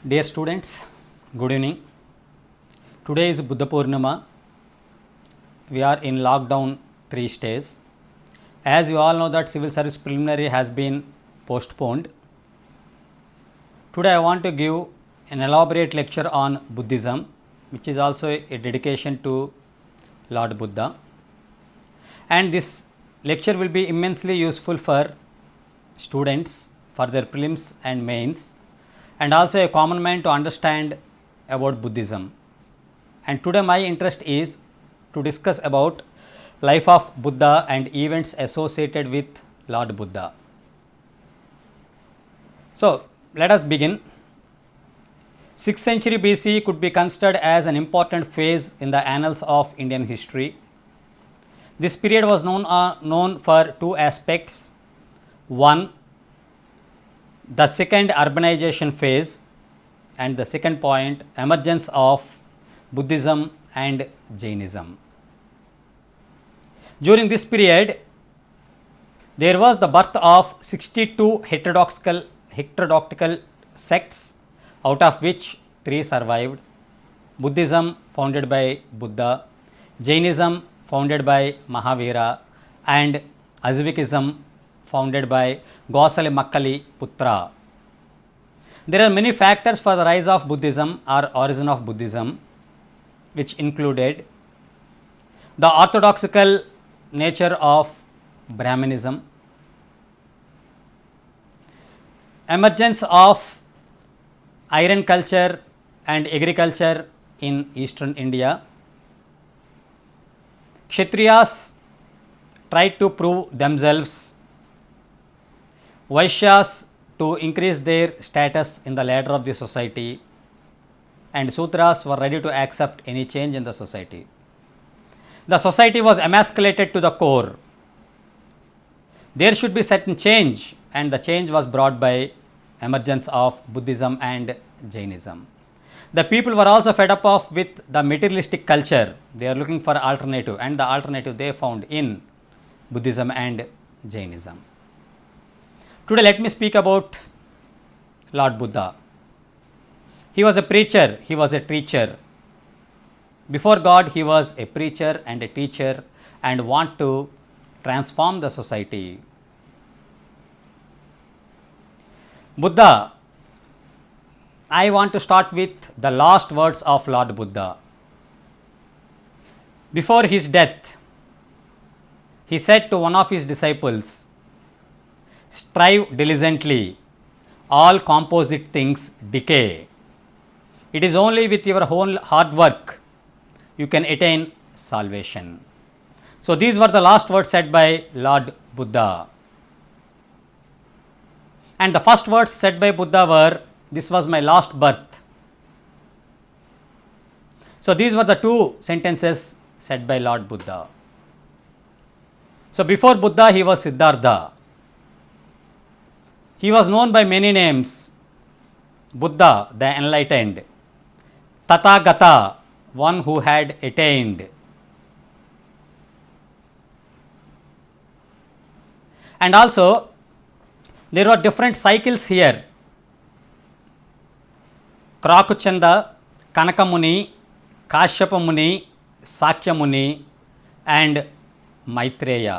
Dear students, good evening. Today is Buddha Purnima. We are in lockdown 3 days. As you all know that civil service preliminary has been postponed. Today I want to give an elaborate lecture on Buddhism, which is also a dedication to Lord Buddha. And this lecture will be immensely useful for students for their prelims and mains, and also a common man to understand about Buddhism. And today my interest is to discuss about life of Buddha and events associated with Lord Buddha. So let us begin. 6th century BC could be considered as an important phase in the annals of Indian history. This period was known for two aspects. One, the second urbanization phase, and the second point, emergence of Buddhism and Jainism. During this period, there was the birth of 62 heterodoxical sects, out of which 3 survived. Buddhism founded by Buddha, Jainism founded by Mahavira, and Azvikism founded by Gosali Makkali Putra. There are many factors for the rise of Buddhism or origin of Buddhism, which included the orthodoxical nature of Brahmanism, emergence of iron culture and agriculture in eastern India. Kshatriyas tried to prove themselves, Vaishyas to increase their status in the ladder of the society, and Sudras were ready to accept any change in the society. The society was emasculated to the core. There should be certain change, and the change was brought by emergence of Buddhism and Jainism. The people were also fed up with the materialistic culture. They are looking for alternative, and the alternative they found in Buddhism and Jainism. Today let me speak about Lord Buddha. He was a preacher, he was a teacher. Before God, he was a preacher and a teacher and want to transform the society. Buddha, I want to start with the last words of Lord Buddha. Before his death, he said to one of his disciples, "Strive diligently, all composite things decay. It is only with your whole hard work you can attain salvation." So these were the last words said by Lord Buddha. And the first words said by Buddha were, "This was my last birth." So these were the two sentences said by Lord Buddha. So before Buddha, he was Siddhartha. He was known by many names: Buddha, the enlightened; Tathagata, one who had attained; and also there were different cycles here: Krakuchanda, Kanakamuni, Kashyapamuni, Sakyamuni, and Maitreya.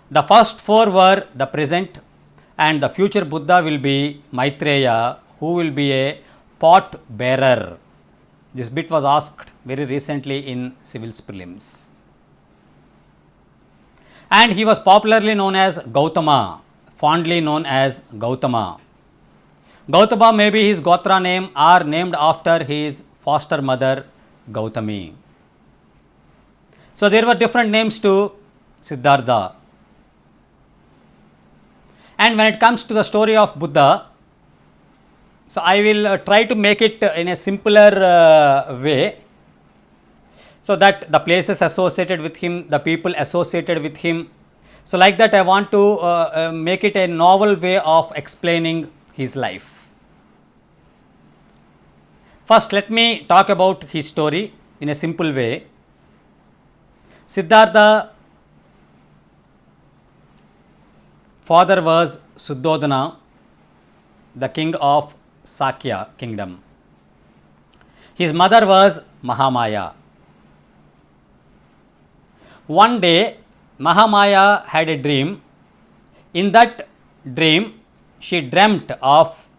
The first 4 were the present, and the future Buddha will be Maitreya, who will be a pot bearer. This bit was asked very recently in civils prelims. And he was popularly known as Gautama, fondly known as Gautama. Gautama may be his Gotra name or named after his foster mother Gautami. So there were different names to Siddhartha. And when it comes to the story of Buddha, so I will try to make it in a simpler way, so that the places associated with him, the people associated with him, so like that I want to make it a novel way of explaining his life. First, let me talk about his story in a simple way. Siddhartha father was Suddhodana, the king of Sakya kingdom. His mother was Mahamaya. One day, Mahamaya had a dream. In that dream, she dreamt of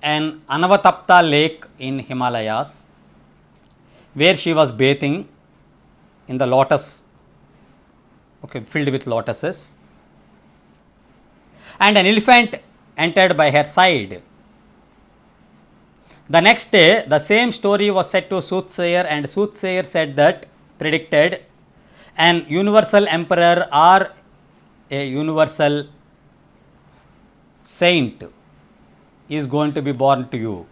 an Anavatapta lake in Himalayas, where she was bathing in the lotus, filled with lotuses, and an elephant entered by her side. The next day, the same story was said to soothsayer, and soothsayer said that, predicted, an universal emperor or a universal saint is going to be born to you.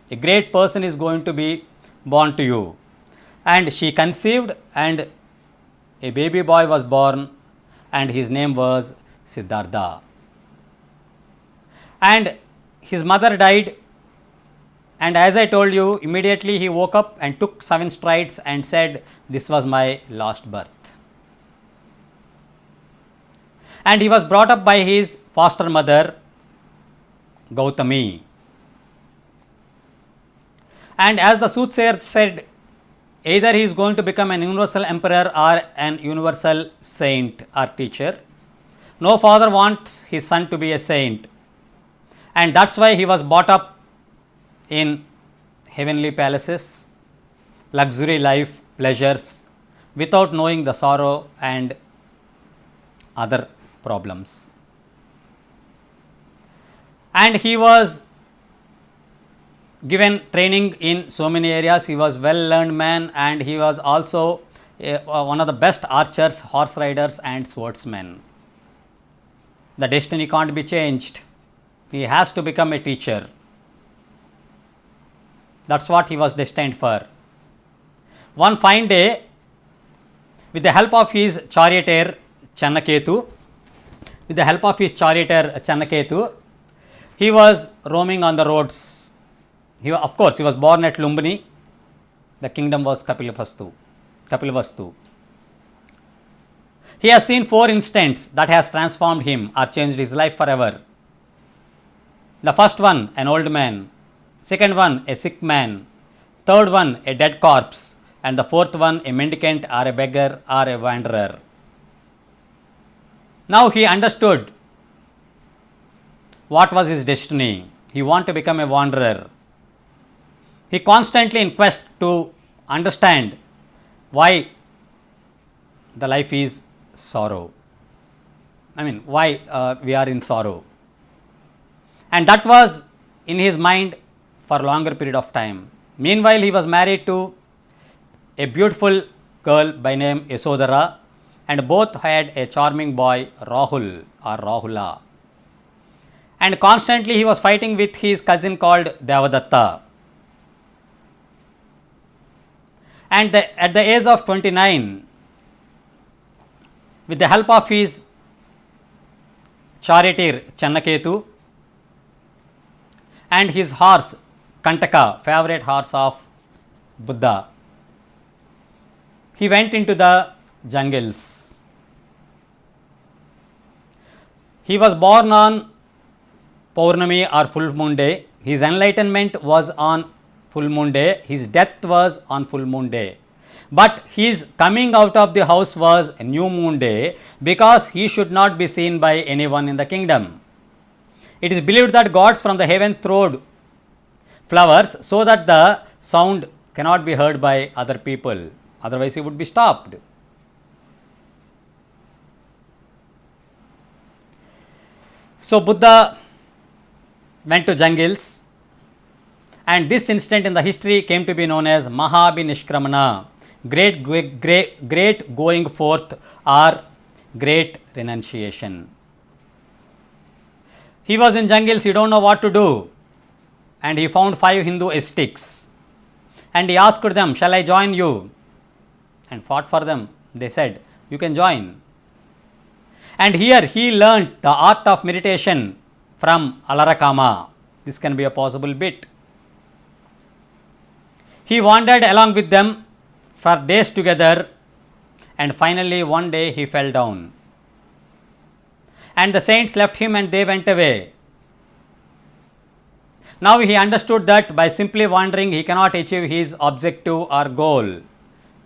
A great person is going to be born to you. And she conceived, and a baby boy was born, and his name was Siddhartha. And his mother died, and as I told you, immediately he woke up and took 7 strides and said, "This was my last birth." And he was brought up by his foster mother, Gautami. And as the soothsayer said, either he is going to become an universal emperor or an universal saint or teacher. No father wants his son to be a saint, and that's why he was brought up in heavenly palaces, luxury life, pleasures, without knowing the sorrow and other problems. And he was given training in so many areas. He was well learned man, and he was also one of the best archers, horse riders and swordsmen. The destiny can't be changed. He has to become a teacher. That's what he was destined for. One fine day, with the help of his charioteer Channaketu, he was roaming on the roads. Of course, he was born at Lumbini. The kingdom was Kapilavastu. He has seen 4 incidents that has transformed him or changed his life forever. The first one, an old man. Second one, a sick man. Third one, a dead corpse. And the fourth one, a mendicant or a beggar or a wanderer. Now he understood what was his destiny. He wanted to become a wanderer. He constantly in quest to understand why the life is sorrow. Why we are in sorrow. And that was in his mind for a longer period of time. Meanwhile, he was married to a beautiful girl by name Yasodhara, and both had a charming boy, Rahul or Rahula. And constantly he was fighting with his cousin called Devadatta. And at the age of 29, with the help of his charioteer Channaketu and his horse Kantaka, favorite horse of Buddha, he went into the jungles. He was born on Paurnami or full moon day. His enlightenment was on full moon day. His death was on full moon day. But his coming out of the house was a new moon day, because he should not be seen by anyone in the kingdom. It is believed that gods from the heaven throwed flowers so that the sound cannot be heard by other people. Otherwise, he would be stopped. So Buddha went to jungles, and this incident in the history came to be known as Mahabhinishkramana, great going forth or great renunciation. He was in jungles, he don't know what to do, and he found 5 Hindu ascetics, and he asked them, "Shall I join you?" and fought for them. They said, "You can join." And here he learnt the art of meditation from Alarakama. This can be a possible bit. He wandered along with them for days together, and finally one day he fell down. And the saints left him and they went away. Now he understood that by simply wandering he cannot achieve his objective or goal,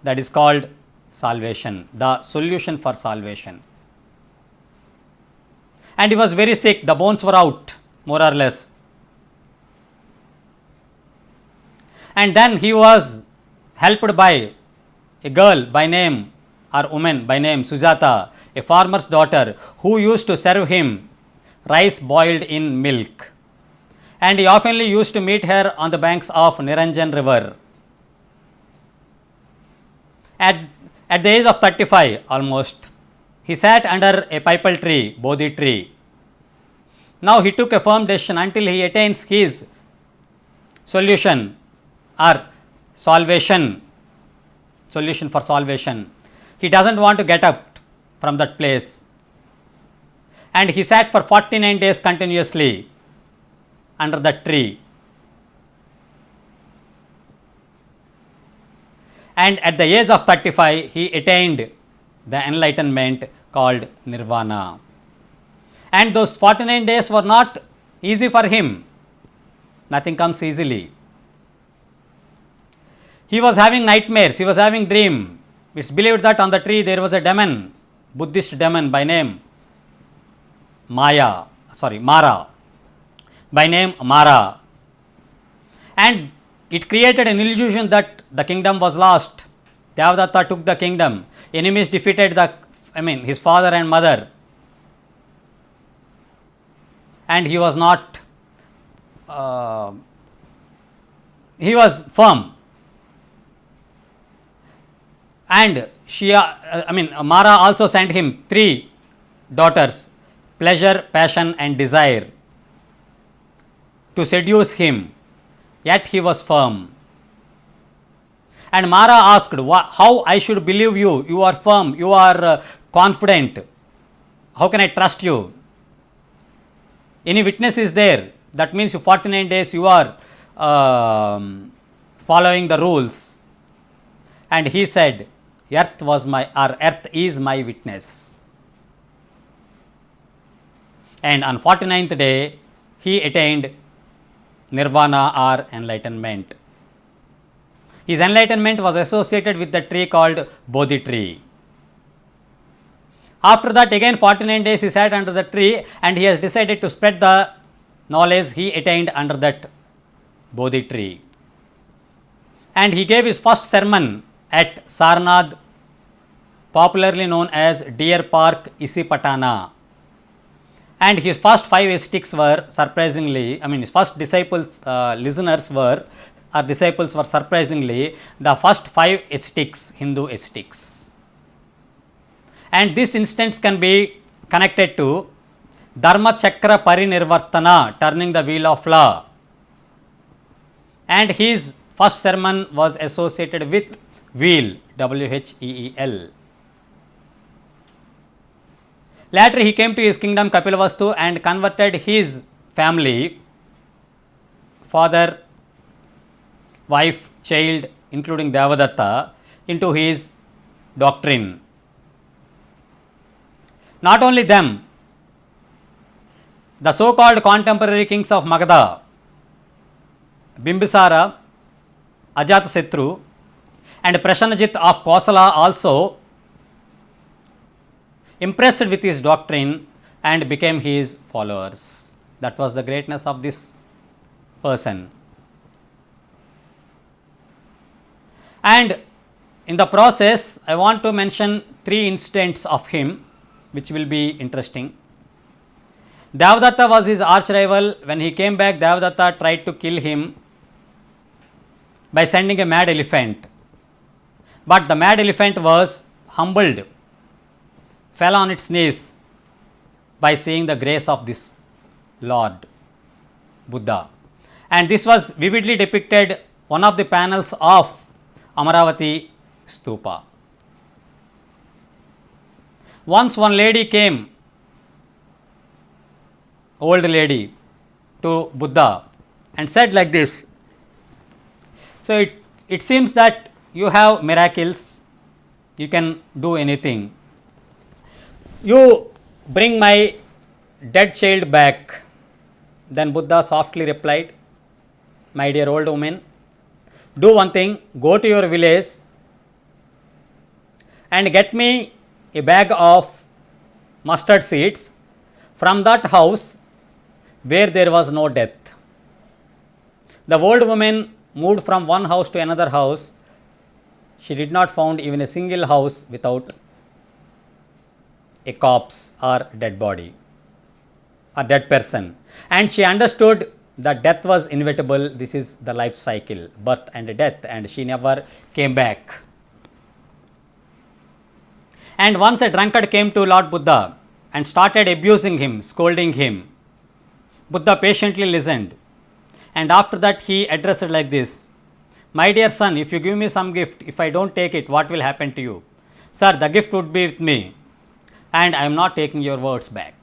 that is called salvation, the solution for salvation. And he was very sick, the bones were out more or less. And then he was helped by a girl by name or woman by name Sujata, a farmer's daughter, who used to serve him rice boiled in milk. And he oftenly used to meet her on the banks of Niranjan river. At the age of 35 almost, he sat under a pipal tree, Bodhi tree. Now he took a firm decision until he attains his solution or salvation, solution for salvation. He doesn't want to get up from that place. And he sat for 49 days continuously under that tree. And at the age of 35, he attained the enlightenment called Nirvana. And those 49 days were not easy for him. Nothing comes easily. He was having nightmares, he was having dream. It's believed that on the tree there was a demon, Buddhist demon by name Mara, by name Mara. And it created an illusion that the kingdom was lost. Devadatta took the kingdom. Enemies defeated his father and mother. And he was not, he was firm. And Mara also sent him 3 daughters, pleasure, passion and desire, to seduce him. Yet he was firm. And Mara asked, how I should believe you? You are firm, you are confident. How can I trust you? Any witness is there? That means 49 days you are following the rules. And he said, earth is my witness. And on 49th day, he attained Nirvana or enlightenment. His enlightenment was associated with the tree called Bodhi tree. After that, again 49 days he sat under the tree and he has decided to spread the knowledge he attained under that Bodhi tree. And he gave his first sermon at Sarnath, popularly known as Deer Park, Isipatana. And his first 5 ascetics were surprisingly, his first disciples were surprisingly the first 5 ascetics, Hindu ascetics. And this instance can be connected to Dharma Chakra Parinirvartana, turning the wheel of law. And his first sermon was associated with wheel, Wheel. Later he came to his kingdom Kapilavastu and converted his family, father, wife, child, including Devadatta, into his doctrine. Not only them, the so-called contemporary kings of Magadha, Bimbisara, Ajatasattu and Prasenajit of Kosala also impressed with his doctrine and became his followers. That was the greatness of this person. And in the process, I want to mention 3 incidents of him which will be interesting. Devadatta was his arch rival. When he came back, Devadatta tried to kill him by sending a mad elephant. But the mad elephant was humbled, fell on its knees by seeing the grace of this Lord Buddha. And this was vividly depicted one of the panels of Amaravati Stupa. Once one lady came, old lady, to Buddha and said like this. So it seems that you have miracles, you can do anything. You bring my dead child back. Then Buddha softly replied, my dear old woman, do one thing, go to your village and get me a bag of mustard seeds from that house where there was no death. The old woman moved from one house to another house. She did not find even a single house without a corpse or dead body, a dead person. And she understood that death was inevitable. This is the life cycle, birth and death, and she never came back. And once a drunkard came to Lord Buddha and started abusing him, scolding him. Buddha patiently listened, and after that he addressed it like this: my dear son, if you give me some gift, if I don't take it, what will happen to you? Sir, the gift would be with me, and I am not taking your words back.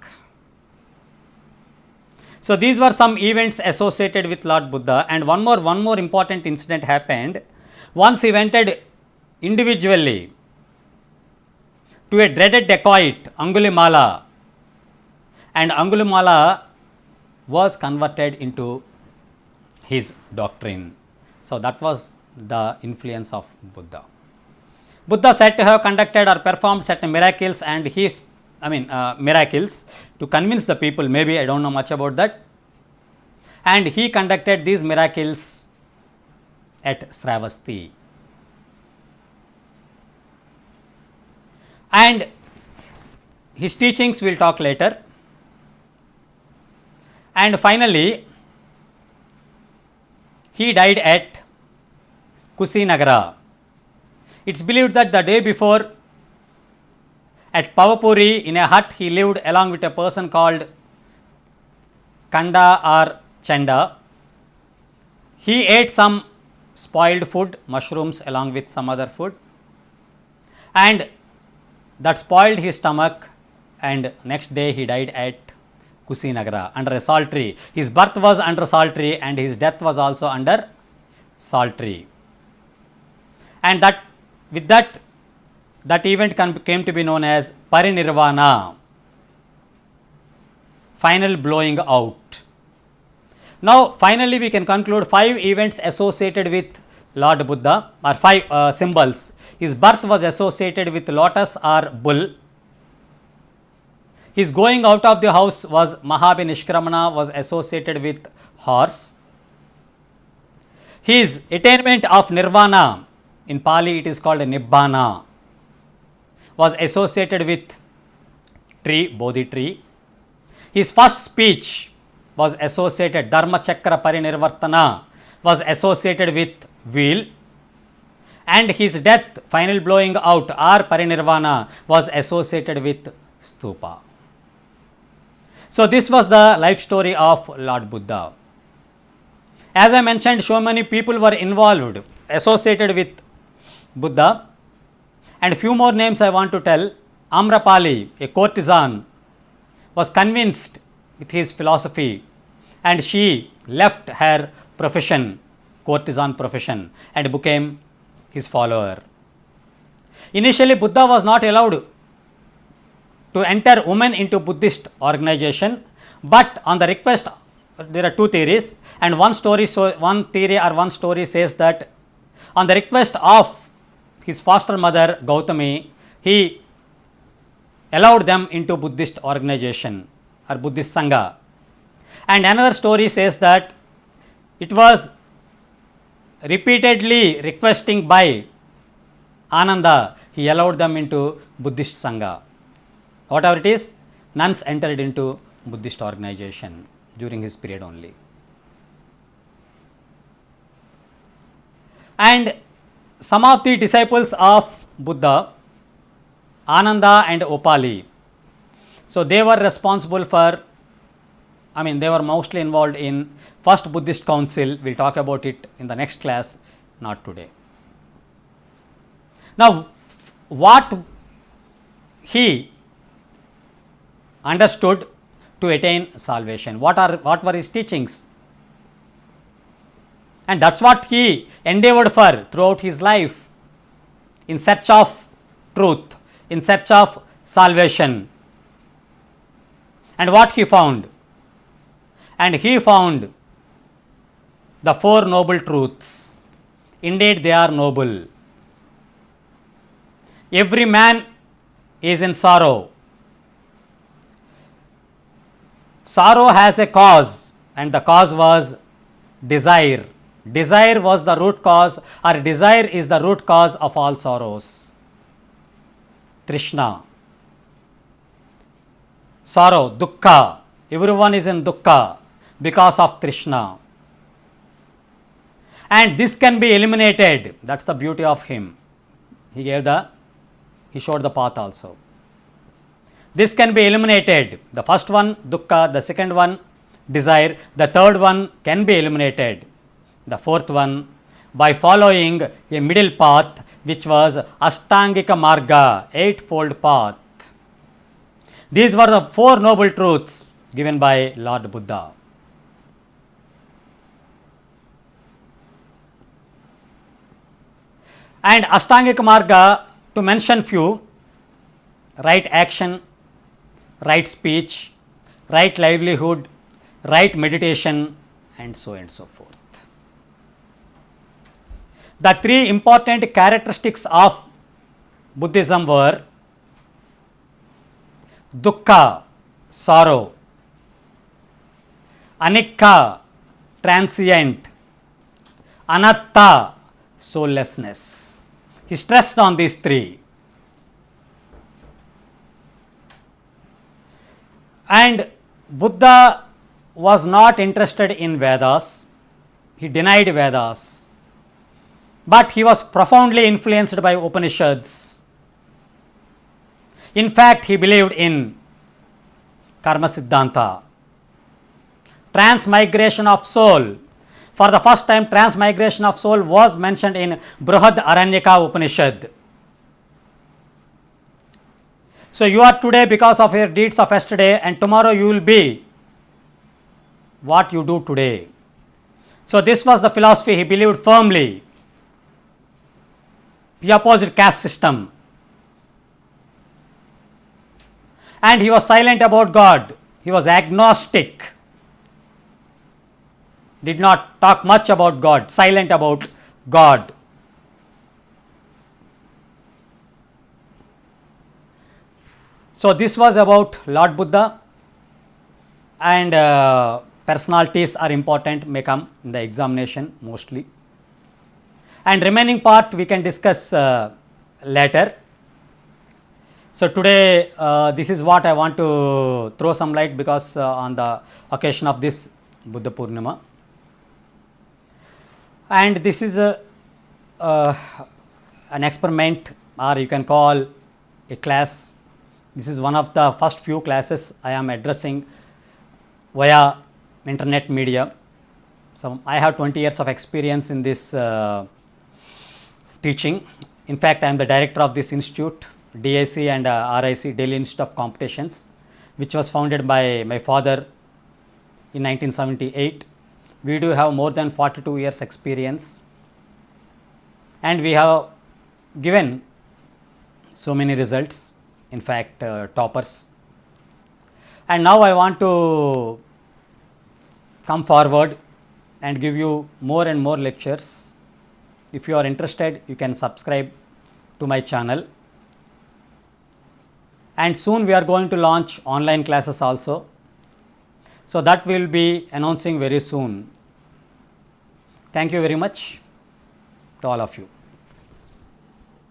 So these were some events associated with Lord Buddha, and one more important incident happened. Once he went individually to a dreaded dacoit, Angulimala, and Angulimala was converted into his doctrine. So that was the influence of Buddha. Buddha said to have conducted or performed certain miracles, and miracles to convince the people. Maybe I don't know much about that. And he conducted these miracles at Sravasti. And his teachings we'll talk later. And finally, he died at Kusinagara. It's believed that the day before at Pavapuri, in a hut, he lived along with a person called Kanda or Chanda. He ate some spoiled food, mushrooms along with some other food, and that spoiled his stomach, and next day he died at Kusinagara under a salt tree. His birth was under salt tree and his death was also under salt tree. And that event came to be known as Parinirvana, final blowing out. Now finally we can conclude 5 events associated with Lord Buddha, or 5 symbols. His birth was associated with lotus or bull. His going out of the house was Mahabhinishkramana, was associated with horse. His attainment of nirvana, in Pali it is called Nibbana, was associated with tree, Bodhi tree. His first speech was associated, Dharma Chakra Parinirvartana, was associated with wheel. And his death, final blowing out or Parinirvana, was associated with stupa. So this was the life story of Lord Buddha. As I mentioned, so many people were involved, associated with Buddha, and few more names I want to tell. Amrapali, a courtesan, was convinced with his philosophy, and she left her profession, courtesan profession, and became his follower. Initially, Buddha was not allowed to enter women into Buddhist organization, but on the request, there are 2 theories, and one story says that on the request of his foster mother Gautami, he allowed them into Buddhist organization or Buddhist Sangha. And another story says that it was repeatedly requesting by Ananda, he allowed them into Buddhist Sangha. Whatever it is, nuns entered into Buddhist organization during his period only. And some of the disciples of Buddha, Ananda and Opali, so they were responsible for, they were mostly involved in first Buddhist council. We'll talk about it in the next class, not today. Now, what he understood to attain salvation, what were his teachings, and that's what he endeavored for throughout his life, in search of truth, in search of salvation. And what he found? And he found the Four Noble Truths. Indeed, they are noble. Every man is in sorrow. Sorrow has a cause, and the cause was desire. Desire was the root cause, or desire is the root cause of all sorrows. Trishna. Sorrow, dukkha. Everyone is in dukkha because of Trishna. And this can be eliminated. That's the beauty of him. He showed the path also. This can be eliminated. The first one, dukkha. The second one, desire. The third one can be eliminated. The fourth one, by following a middle path, which was Ashtangika Marga, eightfold path. These were the Four Noble Truths given by Lord Buddha. And Ashtangika Marga, to mention few: right action, right speech, right livelihood, right meditation, and so forth. The three important characteristics of Buddhism were dukkha, sorrow; anicca, transient; anatta, soullessness. He stressed on these three. And Buddha was not interested in Vedas. He denied Vedas. But he was profoundly influenced by Upanishads. In fact, he believed in Karma Siddhanta, transmigration of soul. For the first time, transmigration of soul was mentioned in Brihad Aranyaka Upanishad. So you are today because of your deeds of yesterday, and tomorrow you will be what you do today. So this was the philosophy he believed firmly. He opposed caste system. And he was silent about God. He was agnostic. Did not talk much about God, silent about God. So this was about Lord Buddha, and personalities are important, may come in the examination mostly. And remaining part we can discuss later. So today this is what I want to throw some light, because on the occasion of this Buddha Purnima. And this is an experiment, or you can call a class. This is one of the first few classes I am addressing via internet media. So I have 20 years of experience in this teaching. In fact, I am the director of this institute, DIC and RIC, Delhi Institute of Computations, which was founded by my father in 1978. We do have more than 42 years experience, and we have given so many results, in fact toppers. And now I want to come forward and give you more and more lectures. If you are interested, you can subscribe to my channel. And soon we are going to launch online classes also. So that we will be announcing very soon. Thank you very much to all of you.